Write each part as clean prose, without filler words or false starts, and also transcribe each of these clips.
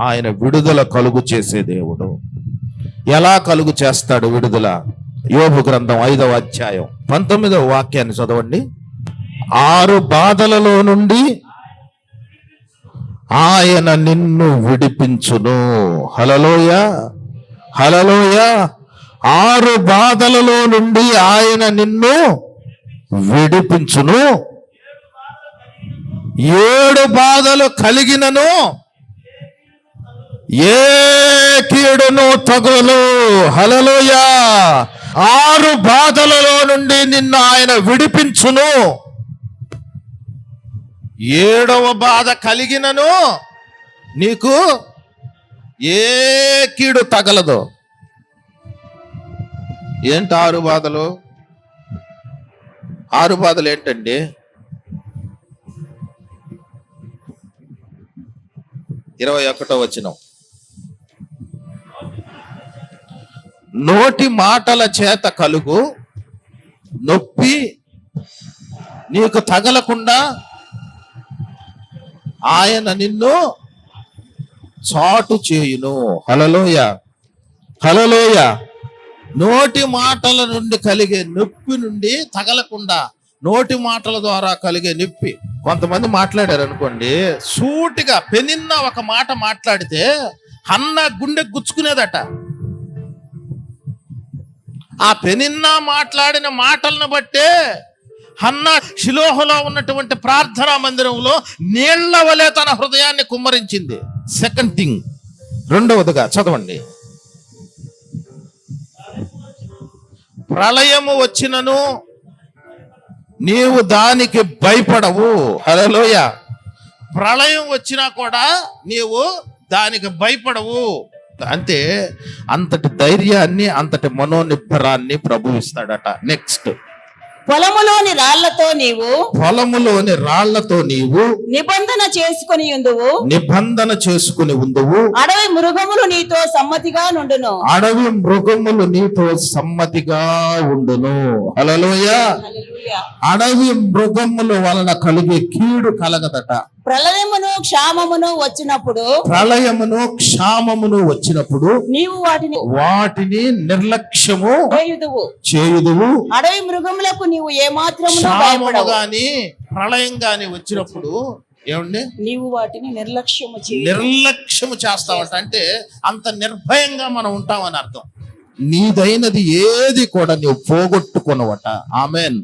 ఆయన విడుదల కలుగు చేసే దేవుడు. ఎలా కలుగు చేస్తాడు విడుదల? యోబు గ్రంథం 5వ అధ్యాయం 19వ వాక్యాన్ని చదవండి. 6 బాధలలో నుండి ఆయన నిన్ను విడిపించును. హల్లెలూయా, హల్లెలూయా. 6 బాధలలో నుండి ఆయన నిన్ను విడిపించును. 7 బాధలు కలిగినను ఏ కీడును తగులు. హల్లెలూయా. 6 బాధలలో నుండి నిన్ను ఆయన విడిపించును. 7వ బాధ కలిగినను నీకు ఏ కీడు తగలదు. ఏంటి 6 బాధలు? 6 బాధలు ఏంటండి? 21వ వచనం, నోటి మాటల చేత కలుగు నొప్పి నీకు తగలకుండా ఆయన నిన్ను చాటు చేయును. హల్లెలూయా, హల్లెలూయా. నోటి మాటల నుండి కలిగే నొప్పి నుండి తగలకుండా, నోటి మాటల ద్వారా కలిగే నొప్పి. కొంతమంది మాట్లాడారు అనుకోండి, సూటిగా పెనిన్న ఒక మాట మాట్లాడితే హన్న గుండె గుచ్చుకునేదట. ఆ పెనిన్న మాట్లాడిన మాటలను బట్టే హన్న షిలోహులో ఉన్నటువంటి ప్రార్థనా మందిరంలో నీళ్ల వలె తన హృదయాన్ని కుమ్మరించింది. సెకండ్ థింగ్, రెండవదిగా చదవండి. ప్రళయము వచ్చినను నీవు దానికి భయపడవు. హల్లెలూయా. ప్రళయం వచ్చినా కూడా నీవు దానికి భయపడవు. అంటే అంతటి ధైర్యాన్ని, అంతటి మనోనిబ్బరాన్ని ప్రభు ఇస్తాడట. నెక్స్ట్, పొలములోని రాళ్లతో నీవు నిబంధన చేసుకుని ఉందువు. అడవి మృగములు నీతో సమ్మతిగా నుండును. హల్లెలూయా. అడవి మృగముల వలన కలిగే కీడు కలగదట. ప్రళయమును క్షామమును వచ్చినప్పుడు నీవు వాటిని నిర్లక్ష్యము చేయుదువు. అడవి మృగములకు నీవు ఏమాత్రము గాని ప్రళయం గాని వచ్చినప్పుడు ఏమండి, నీవు వాటిని నిర్లక్ష్యము చేస్తావట. అంటే అంత నిర్భయంగా మనం ఉంటామని అర్థం. నీదైనది ఏది కూడా నీవు పోగొట్టుకున్నవట. ఆమెన్.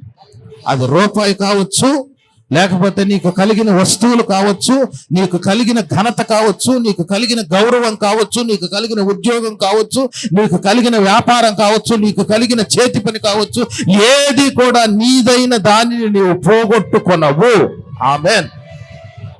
అది రూపాయి కావచ్చు, లేకపోతే నీకు కలిగిన వస్తువులు కావచ్చు, నీకు కలిగిన ఘనత కావచ్చు, నీకు కలిగిన గౌరవం కావచ్చు, నీకు కలిగిన ఉద్యోగం కావచ్చు, నీకు కలిగిన వ్యాపారం కావచ్చు, నీకు కలిగిన చేతి పని కావచ్చు, ఏది కూడా నీదైన దానిని నీవు పోగొట్టుకొనవు. ఆమేన్.